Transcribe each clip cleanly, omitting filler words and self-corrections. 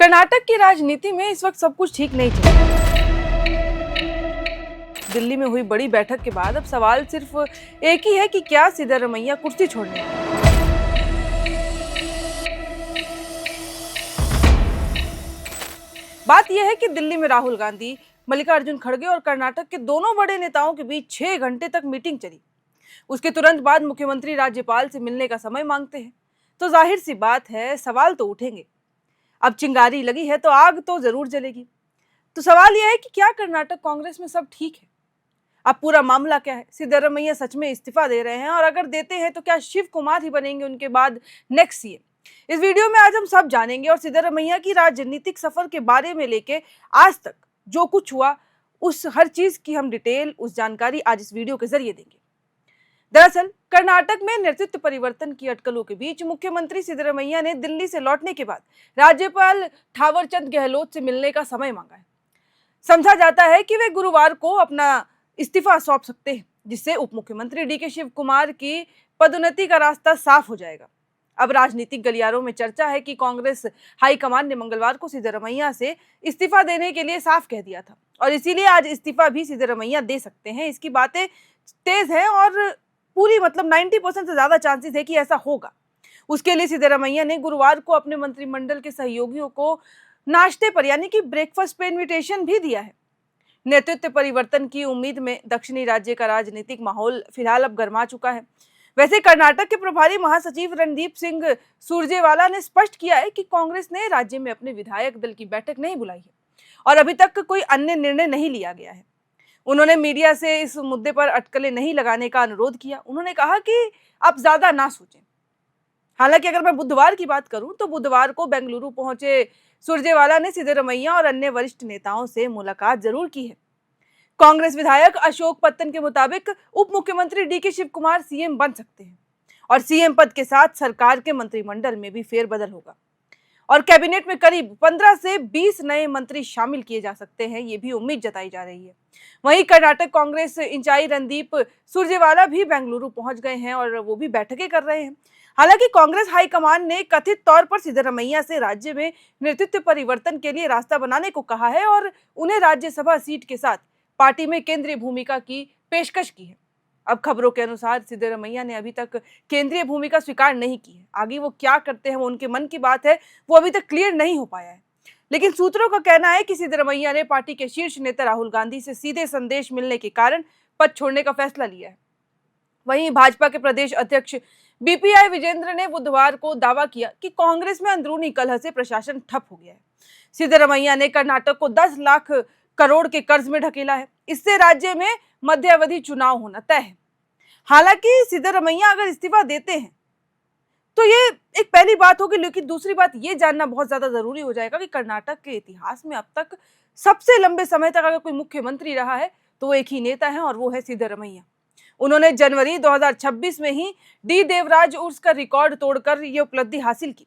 कर्नाटक की राजनीति में इस वक्त सब कुछ ठीक नहीं चल रहा। दिल्ली में हुई बड़ी बैठक के बाद अब सवाल सिर्फ एक ही है कि क्या सिद्धरमैया कुर्सी छोड़ने वाले हैं? बात यह है कि दिल्ली में राहुल गांधी, मल्लिकार्जुन खड़गे और कर्नाटक के दोनों बड़े नेताओं के बीच 6 घंटे तक मीटिंग चली। उसके तुरंत बाद मुख्यमंत्री राज्यपाल से मिलने का समय मांगते हैं। तो जाहिर सी बात है, सवाल तो उठेंगे। अब चिंगारी लगी है तो आग तो जरूर जलेगी। तो सवाल यह है कि क्या कर्नाटक कांग्रेस में सब ठीक है? अब पूरा मामला क्या है? सिद्धरमैया सच में इस्तीफा दे रहे हैं, और अगर देते हैं तो क्या शिव कुमार ही बनेंगे उनके बाद नेक्स्ट सीएम? इस वीडियो में आज हम सब जानेंगे, और सिद्धरमैया की राजनीतिक सफर के बारे में लेके आज तक जो कुछ हुआ, उस हर चीज की हम डिटेल, उस जानकारी आज इस वीडियो के जरिए देंगे। दरअसल कर्नाटक में नेतृत्व परिवर्तन की अटकलों के बीच मुख्यमंत्री सिद्धरमैया ने दिल्ली से लौटने के बाद राज्यपाल थावरचंद गहलोत से मिलने का समय मांगा है। समझा जाता है कि वे गुरुवार को अपना इस्तीफा सौंप सकते हैं, जिससे उप मुख्यमंत्री डीके शिव कुमार की पदोन्नति का रास्ता साफ हो जाएगा। अब राजनीतिक गलियारों में चर्चा है कि कांग्रेस हाईकमान ने मंगलवार को सिद्धरमैया से इस्तीफा देने के लिए साफ कह दिया था, और इसीलिए आज इस्तीफा भी सिद्धरमैया दे सकते हैं। इसकी बातें तेज हैं और पूरी 90% से ज्यादा चांसेस है कि ऐसा होगा। उसके लिए सिद्धरमैया ने गुरुवार को अपने मंत्रिमंडल के सहयोगियों को नाश्ते पर, यानी कि ब्रेकफास्ट पे इनविटेशन भी दिया है। नेतृत्व परिवर्तन की उम्मीद में दक्षिणी राज्य का राजनीतिक माहौल फिलहाल अब गर्मा चुका है। वैसे कर्नाटक के प्रभारी महासचिव रणदीप सिंह सुरजेवाला ने स्पष्ट किया है कि कांग्रेस ने राज्य में अपने विधायक दल की बैठक नहीं बुलाई है, और अभी तक कोई अन्य निर्णय नहीं लिया गया है। उन्होंने मीडिया से इस मुद्दे पर अटकलें नहीं लगाने का अनुरोध किया। उन्होंने कहा कि आप ज्यादा ना सोचें। हालांकि अगर मैं बुधवार की बात करूं तो बुधवार को बेंगलुरु पहुंचे सुरजेवाला ने सिद्धरमैया और अन्य वरिष्ठ नेताओं से मुलाकात जरूर की है। कांग्रेस विधायक अशोक पत्तन के मुताबिक उप मुख्यमंत्री डीके शिव कुमार सीएम बन सकते हैं, और सीएम पद के साथ सरकार के मंत्रिमंडल में भी फेरबदल होगा, और कैबिनेट में करीब 15 से 20 नए मंत्री शामिल किए जा सकते हैं, ये भी उम्मीद जताई जा रही है। वहीं कर्नाटक कांग्रेस इंचार्ज रणदीप सुरजेवाला भी बेंगलुरु पहुंच गए हैं, और वो भी बैठकें कर रहे हैं। हालांकि कांग्रेस हाईकमान ने कथित तौर पर सिद्धरमैया से राज्य में नेतृत्व परिवर्तन के लिए रास्ता बनाने को कहा है, और उन्हें राज्यसभा सीट के साथ पार्टी में केंद्रीय भूमिका की पेशकश की है। अब खबरों के अनुसार सिद्धरमैया ने अभी तक केंद्रीय भूमिका स्वीकार नहीं की है। आगे वो क्या करते हैं, वो उनके मन की बात है, वो अभी तक क्लियर नहीं हो पाया है। लेकिन सूत्रों का कहना है कि सिद्धरमैया ने पार्टी के शीर्ष नेता राहुल गांधी से सीधे संदेश मिलने के कारण पद छोड़ने का फैसला लिया है। वहीं भाजपा के प्रदेश अध्यक्ष बीपीआई विजेंद्र ने बुधवार को दावा किया कि कांग्रेस में अंदरूनी कलह से प्रशासन ठप हो गया है। सिद्धरमैया ने कर्नाटक को 10 लाख करोड़ के कर्ज में ढकेला है। इससे राज्य में मध्यावधि चुनाव होना तय है। हालांकि सिद्धरमैया अगर इस्तीफा देते हैं तो ये एक पहली बात होगी, लेकिन दूसरी बात ये जानना बहुत ज्यादा जरूरी हो जाएगा कि कर्नाटक के इतिहास में अब तक सबसे लंबे समय तक अगर कोई मुख्यमंत्री रहा है तो वो एक ही नेता है, और वो है सिद्धरमैया। उन्होंने जनवरी 2026 में ही डी देवराज उर्स का रिकॉर्ड तोड़कर ये उपलब्धि हासिल की।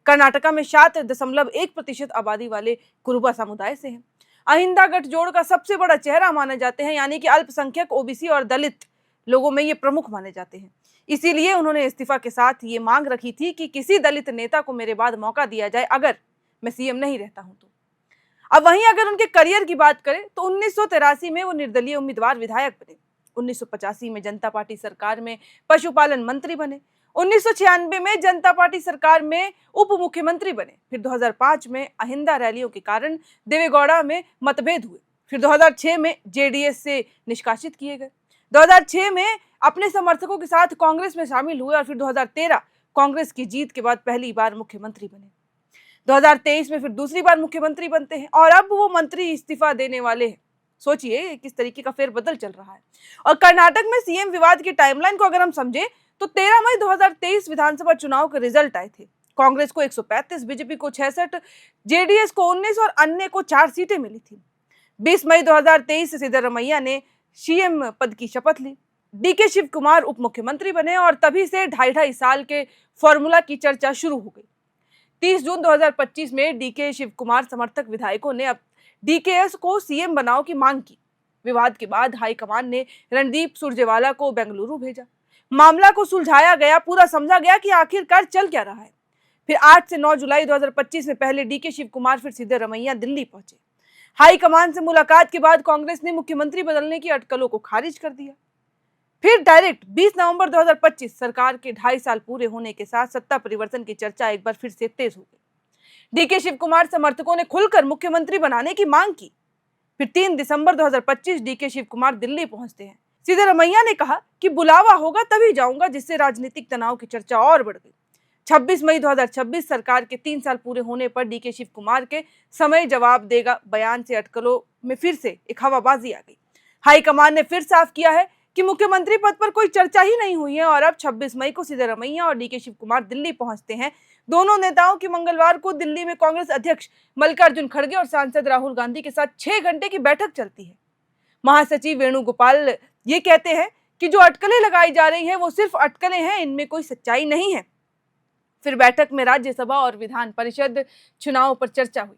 कर्नाटका में 7.1% आबादी वाले कुरुबा समुदाय से हैं। अहिंदा गठजोड़ का सबसे बड़ा चेहरा माने जाते हैं, यानी कि अल्पसंख्यक, ओबीसी और दलित लोगों में ये प्रमुख माने जाते हैं। इसीलिए उन्होंने इस्तीफा के साथ ये मांग रखी थी कि किसी दलित नेता को मेरे बाद मौका दिया जाए अगर मैं सीएम नहीं रहता हूं तो। अब वहीं अगर उनके करियर की बात करें तो 1983 में वो निर्दलीय उम्मीदवार विधायक बने। 1985 में जनता पार्टी सरकार में पशुपालन मंत्री बने। 1996 में जनता पार्टी सरकार में उप मुख्यमंत्री बने। फिर 2005 में अहिंदा रैलियों के कारण देवेगौड़ा में मतभेद हुए। फिर 2006 में जेडीएस से निष्कासित किए गए। 2006 में अपने समर्थकों के साथ कांग्रेस में शामिल हुए, और फिर 2013 कांग्रेस की जीत के बाद पहली बार मुख्यमंत्री बने। 2023 में फिर दूसरी बार मुख्यमंत्री बनते हैं, और अब वो मंत्री इस्तीफा देने वाले हैं। सोचिए किस तरीके का फेरबदल चल रहा है। और कर्नाटक में सीएम विवाद की टाइमलाइन को अगर हम समझे तो 13 मई 2023 विधानसभा चुनाव के रिजल्ट आए थे। कांग्रेस को 135, बीजेपी को 66, जेडीएस को 19 और अन्य को 4 सीटें मिली थी। 20 मई 2023 सिद्धरमैया ने सीएम पद की शपथ ली। डीके शिव कुमार उप मुख्यमंत्री बने, और तभी से 2.5 साल के फॉर्मूला की चर्चा शुरू हो गई। 30 जून 2025 में डीके शिव कुमार समर्थक विधायकों ने अब डीकेएस को सीएम बनाओ की मांग की। विवाद के बाद हाईकमान ने रणदीप सुरजेवाला को बेंगलुरु भेजा। मामला को सुलझाया गया, पूरा समझा गया कि आखिरकार चल क्या रहा है। फिर 8 से 9 जुलाई 2025 में पहले डीके शिव कुमार फिर सिद्धरमैया दिल्ली पहुंचे। हाईकमान से मुलाकात के बाद कांग्रेस ने मुख्यमंत्री बदलने की अटकलों को खारिज कर दिया। फिर डायरेक्ट 20 नवंबर 2025 सरकार के 2.5 साल पूरे होने के साथ सत्ता परिवर्तन की चर्चा एक बार फिर से तेज हो गई। डीके शिव कुमार समर्थकों ने खुलकर मुख्यमंत्री बनाने की मांग की। फिर 3 दिसंबर 2025 डीके शिव कुमार दिल्ली पहुंचते हैं। सिद्धरमैया ने कहा कि बुलावा होगा तभी जाऊंगा, जिससे राजनीतिक तनाव की चर्चा और बढ़ गई। 26 मई 2026 सरकार के 3 साल पूरे होने पर डीके शिव कुमार के समय जवाब देगा बयान से अटकलों में फिर से एक हवाबाजी आ गई। हाईकमान ने फिर साफ किया है कि मुख्यमंत्री पद पर कोई चर्चा ही नहीं हुई है और अब 26 मई को सिद्धरमैया और डीके शिव कुमार दिल्ली पहुंचते हैं। दोनों नेताओं की मंगलवार को दिल्ली में कांग्रेस अध्यक्ष मल्लिकार्जुन खड़गे और सांसद राहुल गांधी के साथ 6 घंटे की बैठक चलती है। महासचिव वेणुगोपाल ये कहते हैं कि जो अटकलें लगाई जा रही हैं वो सिर्फ अटकलें हैं, इनमें कोई सच्चाई नहीं है। फिर बैठक में राज्यसभा और विधान परिषद चुनाव पर चर्चा हुई।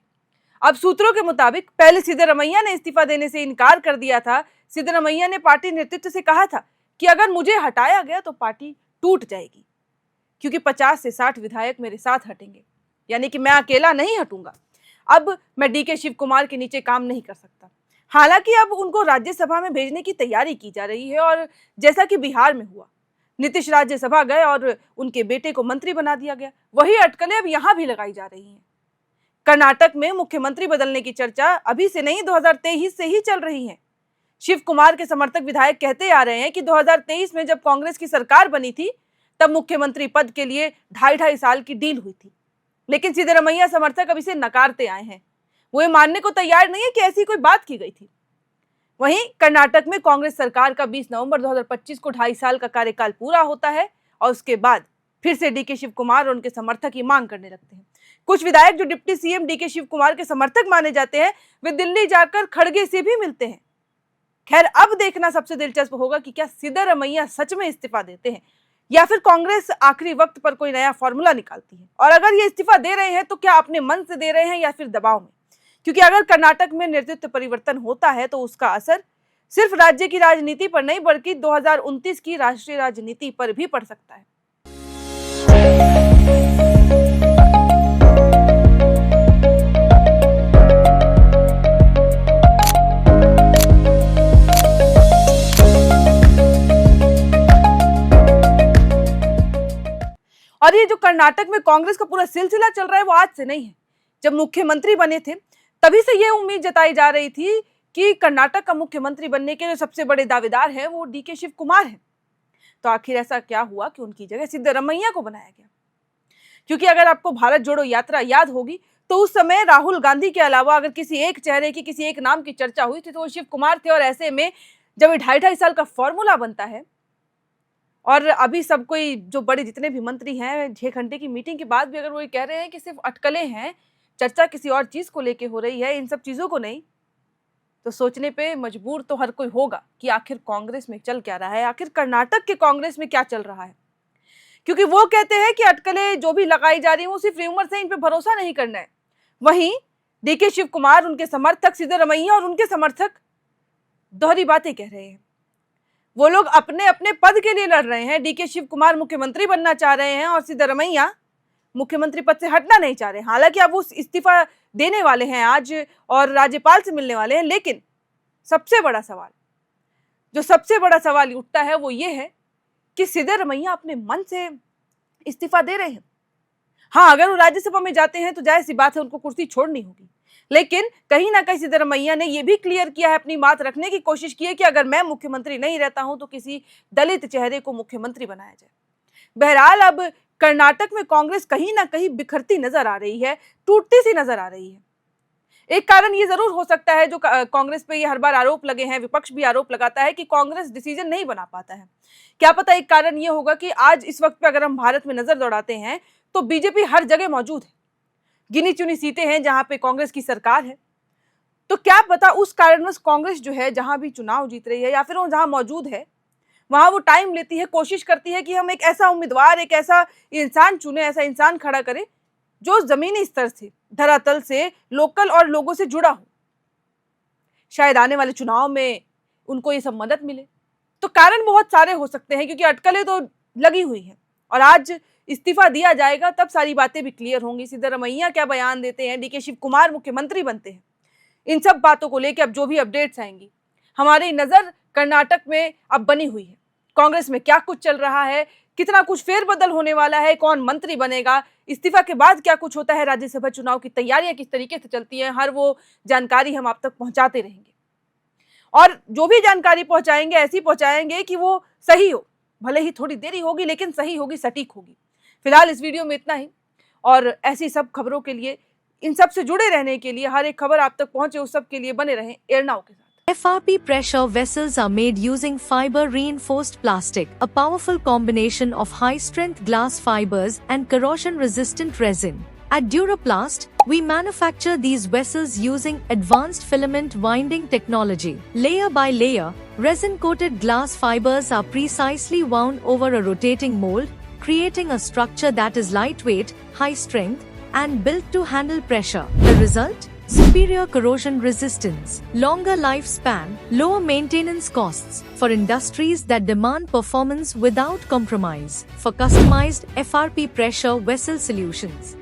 अब सूत्रों के मुताबिक पहले सिद्धरमैया ने इस्तीफा देने से इनकार कर दिया था। सिद्धरमैया ने पार्टी नेतृत्व से कहा था कि अगर मुझे हटाया गया तो पार्टी टूट जाएगी, क्योंकि 50 से 60 विधायक मेरे साथ हटेंगे, यानी कि मैं अकेला नहीं हटूंगा। अब मैं डीके शिव कुमार के नीचे काम नहीं कर सकता। हालांकि अब उनको राज्यसभा में भेजने की तैयारी की जा रही है और जैसा कि बिहार में हुआ, नीतीश राज्यसभा गए और उनके बेटे को मंत्री बना दिया गया, वही अटकलें अब यहां भी लगाई जा रही हैं। कर्नाटक में मुख्यमंत्री बदलने की चर्चा अभी से नहीं 2023 से ही चल रही है। शिव कुमार के समर्थक विधायक कहते आ रहे हैं कि 2023 में जब कांग्रेस की सरकार बनी थी तब मुख्यमंत्री पद के लिए 2.5 साल की डील हुई थी, लेकिन सिद्धरमैया समर्थक अब इसे नकारते आए हैं। वो ये मानने को तैयार नहीं है कि ऐसी कोई बात की गई थी। वहीं कर्नाटक में कांग्रेस सरकार का 20 नवंबर 2025 को 2.5 साल का कार्यकाल पूरा होता है और उसके बाद फिर से डीके शिव कुमार और उनके समर्थक ये मांग करने लगते हैं। कुछ विधायक जो deputy CM D K Shiva Kumar के समर्थक माने जाते हैं, वे दिल्ली जाकर खड़गे से भी मिलते हैं। खैर, अब देखना सबसे दिलचस्प होगा कि क्या सिद्धरमैया सच में इस्तीफा देते हैं या फिर कांग्रेस आखिरी वक्त पर कोई नया फॉर्मूला निकालती है। और अगर ये इस्तीफा दे रहे हैं तो क्या अपने मन से दे रहे हैं या फिर दबाव में, क्योंकि अगर कर्नाटक में नेतृत्व परिवर्तन होता है तो उसका असर सिर्फ राज्य की राजनीति पर नहीं बल्कि 2029 की राष्ट्रीय राजनीति पर भी पड़ सकता है। और ये जो कर्नाटक में कांग्रेस का पूरा सिलसिला चल रहा है वो आज से नहीं है। जब मुख्यमंत्री बने थे तभी से ये उम्मीद जताई जा रही थी कि कर्नाटक का मुख्यमंत्री बनने के जो सबसे बड़े दावेदार हैं वो डीके शिव कुमार हैं। तो आखिर ऐसा क्या हुआ कि उनकी जगह सिद्धरमैया को बनाया गया? क्योंकि अगर आपको भारत जोड़ो यात्रा याद होगी तो उस समय राहुल गांधी के अलावा अगर किसी एक चेहरे की, किसी एक नाम की चर्चा हुई थी तो वो शिव कुमार थे। और ऐसे में जब 2.5 साल का फॉर्मूला बनता है और अभी सब कोई जो बड़े जितने भी मंत्री हैं 6 घंटे की मीटिंग के बाद भी अगर वो ये कह रहे हैं कि सिर्फ अटकलें हैं, चर्चा किसी और चीज को लेके हो रही है, इन सब चीजों को नहीं, तो सोचने पे मजबूर तो हर कोई होगा कि आखिर कांग्रेस में चल क्या रहा है, आखिर कर्नाटक के कांग्रेस में क्या चल रहा है। क्योंकि वो कहते हैं कि अटकलें जो भी लगाई जा रही हैं वो सिर्फ र्यूमर से, इन पे भरोसा नहीं करना है। वहीं डीके शिव कुमार, उनके समर्थक सिद्धरमैया और उनके समर्थक दोहरी बातें कह रहे हैं। वो लोग अपने अपने पद के लिए लड़ रहे हैं। डीके शिव कुमार मुख्यमंत्री बनना चाह रहे हैं और सिद्धरमैया मुख्यमंत्री पद से हटना नहीं चाह रहे हैं। हालांकि अब वो इस्तीफा देने वाले हैं आज और राज्यपाल से मिलने वाले हैं, लेकिन सबसे बड़ा सवाल उठता है वो ये है कि सिद्धरमैया अपने मन से इस्तीफा दे रहे हैं। हाँ, अगर वो राज्यसभा में जाते हैं तो जाहिर सी बात है उनको कुर्सी छोड़नी होगी, लेकिन कहीं ना कहीं सिद्धरमैया ने यह भी क्लियर किया है, अपनी बात रखने की कोशिश की है कि अगर मैं मुख्यमंत्री नहीं रहता हूं तो किसी दलित चेहरे को मुख्यमंत्री बनाया जाए। बहरहाल अब कर्नाटक में कांग्रेस कहीं ना कहीं बिखरती नजर आ रही है, टूटती सी नजर आ रही है। एक कारण ये जरूर हो सकता है जो कांग्रेस पे ये हर बार आरोप लगे हैं, विपक्ष भी आरोप लगाता है कि कांग्रेस डिसीजन नहीं बना पाता है। क्या पता एक कारण ये होगा कि आज इस वक्त पे अगर हम भारत में नजर दौड़ाते हैं तो बीजेपी हर जगह मौजूद है, गिनी चुनी सीटें हैं जहां पे कांग्रेस की सरकार है। तो क्या पता उस कारणवश कांग्रेस जो है जहां भी चुनाव जीत रही है या फिर वो जहां मौजूद है वहां वो टाइम लेती है, कोशिश करती है कि हम एक ऐसा उम्मीदवार, एक ऐसा इंसान चुने, ऐसा इंसान खड़ा करें जो जमीनी स्तर से, धरातल से, लोकल और लोगों से जुड़ा हो। शायद आने वाले चुनाव में उनको ये सब मदद मिले। तो कारण बहुत सारे हो सकते हैं क्योंकि अटकलें तो लगी हुई हैं और आज इस्तीफा दिया जाएगा तब सारी बातें भी क्लियर होंगी। सिद्धरमैया क्या बयान देते हैं, डीके शिव कुमार मुख्यमंत्री बनते हैं, इन सब बातों को लेकर अब जो भी अपडेट्स आएंगी, हमारी नजर कर्नाटक में अब बनी हुई है। कांग्रेस में क्या कुछ चल रहा है, कितना कुछ फेरबदल होने वाला है, कौन मंत्री बनेगा, इस्तीफा के बाद क्या कुछ होता है, राज्यसभा चुनाव की तैयारियां किस तरीके से चलती हैं, हर वो जानकारी हम आप तक पहुंचाते रहेंगे। और जो भी जानकारी पहुंचाएंगे ऐसी पहुंचाएंगे कि वो सही हो, भले ही थोड़ी देरी होगी लेकिन सही होगी, सटीक होगी। फिलहाल इस वीडियो में इतना ही, और ऐसी सब खबरों के लिए, इन सब से जुड़े रहने के लिए, हर एक खबर आप तक पहुंचे उस सब के लिए बने रहें एयर नाउ के साथ। FRP pressure vessels are made using fiber reinforced plastic, a powerful combination of high-strength glass fibers and corrosion-resistant resin. At Duraplast, we manufacture these vessels using advanced filament winding technology. Layer by layer, resin-coated glass fibers are precisely wound over a rotating mold, creating a structure that is lightweight, high-strength, and built to handle pressure. The result? Superior corrosion resistance, longer lifespan, lower maintenance costs for industries that demand performance without compromise. For customized FRP pressure vessel solutions,